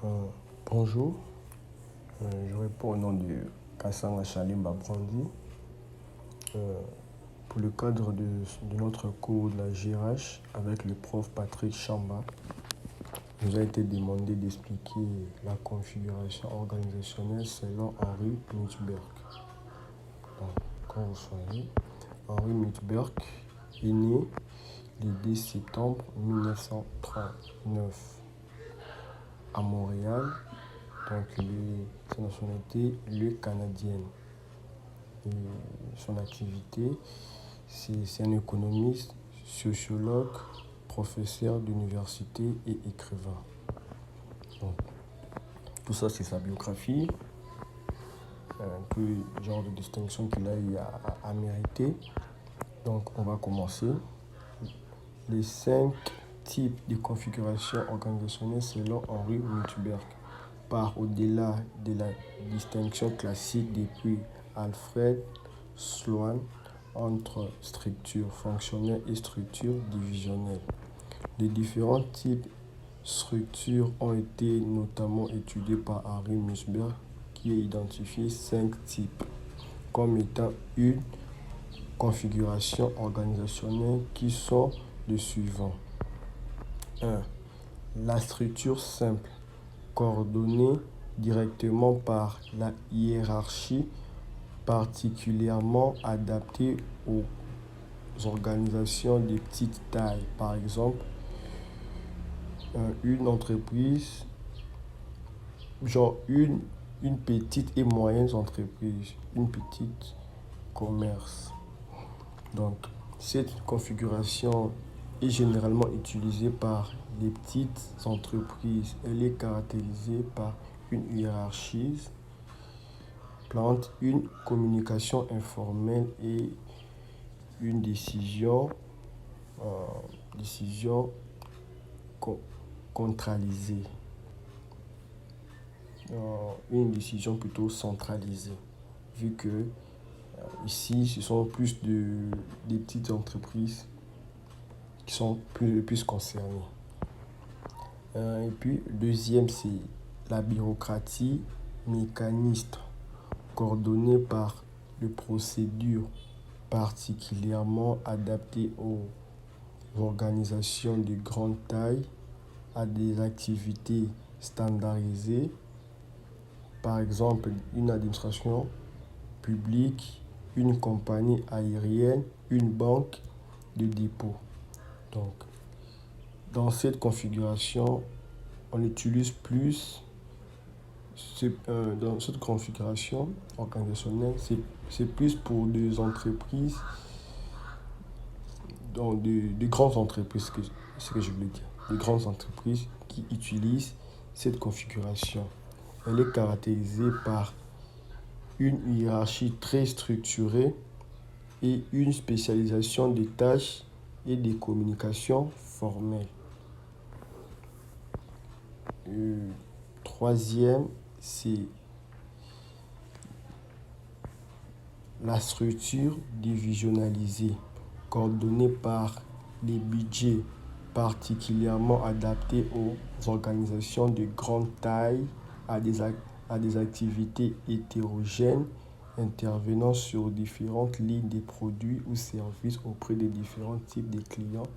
Euh, Bonjour, je réponds au nom de Kassanga Chalimba Brandi. Euh, pour le cadre de notre cours de la GRH avec le prof Patrick Chamba, il nous a été demandé d'expliquer la configuration organisationnelle selon Henri Mintzberg. Donc, quand vous soyez, Henri Mintzberg est né le 10 septembre 1939 à Montréal. Donc, sa nationalité, le canadienne. Et son activité, c'est un économiste, sociologue, professeur d'université et écrivain. Donc, tout ça, c'est sa biographie, un peu le genre de distinction qu'il a eu à mériter. Donc, on va commencer. Les 5 types de configuration organisationnelle selon Henri Mintzberg part au-delà de la distinction classique depuis Alfred Sloan entre structure fonctionnelle et structure divisionnelle. Les différents types de structures ont été notamment étudiés par Henri Mintzberg qui a identifié 5 types comme étant une configuration organisationnelle qui sont les suivants. 1. La structure simple, coordonnée directement par la hiérarchie, particulièrement adaptée aux organisations de petite taille. Par exemple, une entreprise, genre une petite et moyenne entreprise, une petite commerce. Donc, cette configuration est généralement utilisée par les petites entreprises. Elle est caractérisée par une hiérarchie, plante, une communication informelle et une décision centralisée. Une décision plutôt centralisée, vu que ici, ce sont plus des petites entreprises qui sont plus concernées. Et puis, deuxième, c'est la bureaucratie mécaniste, coordonnée par des procédures particulièrement adaptées aux organisations de grande taille, à des activités standardisées, par exemple une administration publique, une compagnie aérienne, une banque de dépôt. Donc, dans cette configuration, on utilise plus, dans cette configuration organisationnelle, c'est plus pour des entreprises, dans de grandes entreprises, c'est ce que je voulais dire, de grandes entreprises qui utilisent cette configuration. Elle est caractérisée par une hiérarchie très structurée et une spécialisation des tâches et des communications formelles. Troisième, c'est la structure divisionnalisée, coordonnée par les budgets particulièrement adaptés aux organisations de grande taille, à des activités hétérogènes intervenant sur différentes lignes de produits ou services auprès de différents types de clients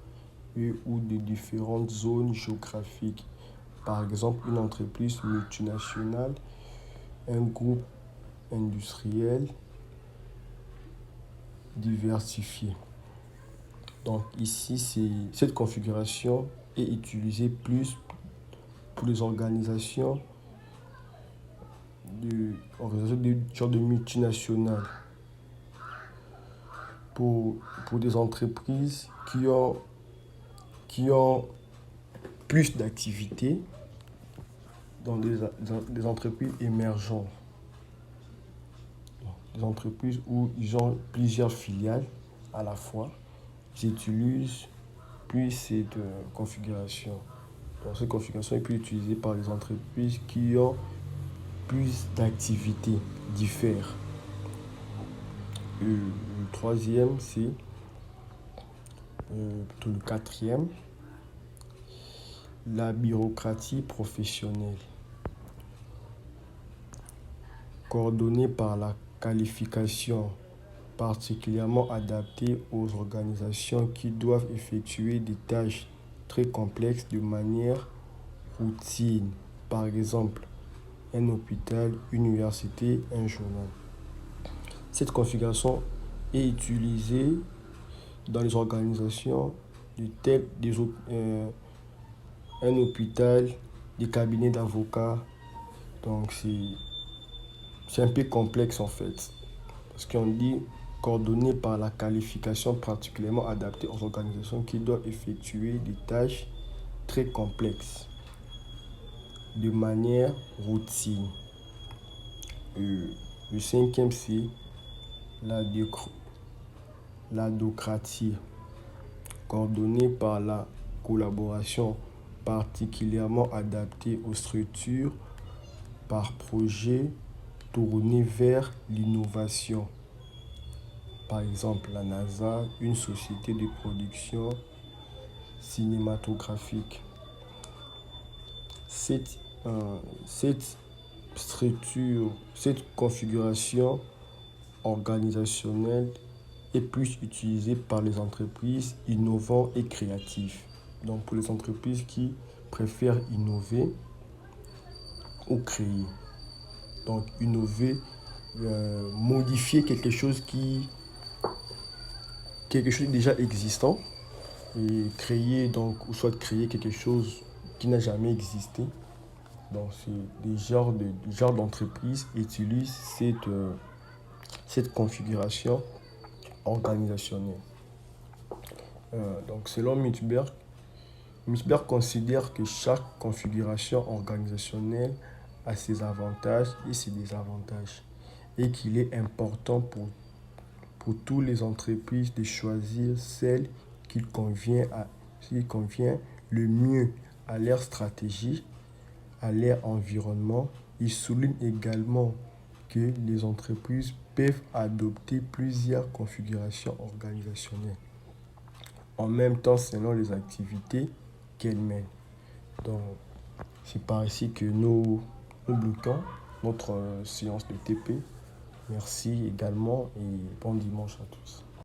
et ou de différentes zones géographiques. Par exemple, une entreprise multinationale, un groupe industriel diversifié. Donc ici, cette configuration est utilisée plus pour les organisations de genre de multinationales, pour des entreprises qui ont plus d'activités dans des entreprises émergentes, des entreprises où ils ont plusieurs filiales à la fois. Ils utilisent plus cette configuration. Donc, cette configuration est plus utilisée par les entreprises qui ont plus d'activités différentes. Le troisième, c'est plutôt le quatrième, la bureaucratie professionnelle. coordonnée par la qualification, particulièrement adaptée aux organisations qui doivent effectuer des tâches très complexes de manière routine. Par exemple, un hôpital, une université, un journal. Cette configuration est utilisée dans les organisations un hôpital, des cabinets d'avocats. Donc c'est un peu complexe en fait. Parce qu'on dit coordonné par la qualification particulièrement adaptée aux organisations qui doivent effectuer des tâches très complexes de manière routine. Le cinquième, c'est l'adocratie, coordonnée par la collaboration particulièrement adaptée aux structures par projet tourné vers l'innovation. Par exemple, la NASA, une société de production cinématographique. Cette structure, cette configuration organisationnelle est plus utilisée par les entreprises innovantes et créatives. Donc pour les entreprises qui préfèrent innover ou créer. Donc innover, modifier quelque chose déjà existant et créer donc ou soit créer quelque chose qui n'a jamais existé. Donc c'est des genres d'entreprises utilisent cette configuration organisationnelle. Donc selon Mittberg considère que chaque configuration organisationnelle a ses avantages et ses désavantages et qu'il est important pour toutes les entreprises de choisir celle qui convient le mieux à leur stratégie, à leur environnement. Il souligne également que les entreprises peuvent adopter plusieurs configurations organisationnelles en même temps selon les activités qu'elles mènent. Donc, c'est par ici que nous bloquons notre séance de TP. Merci également et bon dimanche à tous.